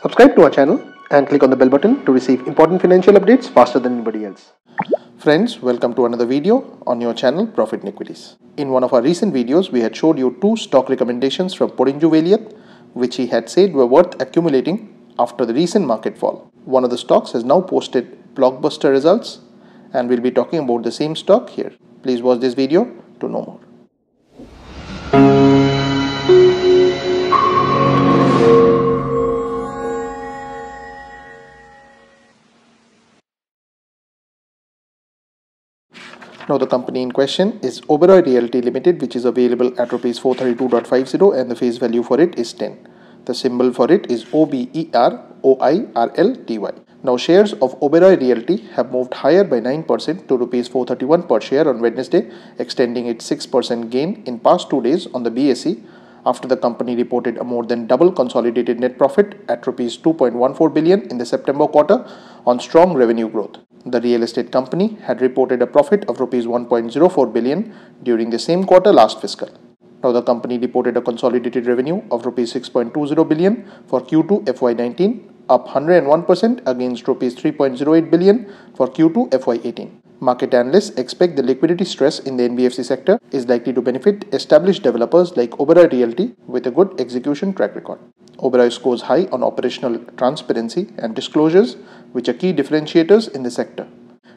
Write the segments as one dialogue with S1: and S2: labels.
S1: Subscribe to our channel and click on the bell button to receive important financial updates faster than anybody else.
S2: Friends, welcome to another video on your channel Profit in Equities. In one of our recent videos, we had showed you two stock recommendations from Porinju Veliyath, which he had said were worth accumulating after the recent market fall. One of the stocks has now posted blockbuster results, and we'll be talking about the same stock here. Please watch this video to know more. Now the company in question is Oberoi Realty Limited, which is available at Rs 432.50 and the face value for it is 10. The symbol for it is OBEROIRLTY. Now shares of Oberoi Realty have moved higher by 9% to Rs 431 per share on Wednesday, extending its 6% gain in past 2 days on the BSE after the company reported a more than double consolidated net profit at Rs 2.14 billion in the September quarter on strong revenue growth. The real estate company had reported a profit of Rs 1.04 billion during the same quarter last fiscal. Now the company reported a consolidated revenue of Rs 6.20 billion for Q2 FY19, up 101% against Rs 3.08 billion for Q2 FY18. Market analysts expect the liquidity stress in the NBFC sector is likely to benefit established developers like Oberoi Realty with a good execution track record. Oberoi scores high on operational transparency and disclosures, which are key differentiators in the sector.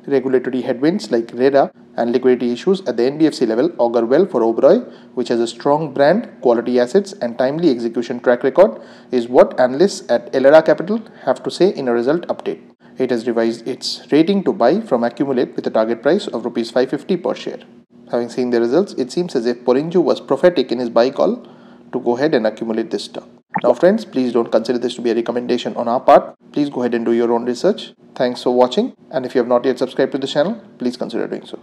S2: Regulatory headwinds like RERA and liquidity issues at the NBFC level augur well for Oberoi, which has a strong brand, quality assets and timely execution track record, is what analysts at Elara Capital have to say in a result update. It has revised its rating to buy from accumulate with a target price of Rs 550 per share. Having seen the results, it seems as if Porinju was prophetic in his buy call to go ahead and accumulate this stock. Now friends, please don't consider this to be a recommendation on our part. Please go ahead and do your own research. Thanks for watching, and if you have not yet subscribed to the channel, please consider doing so.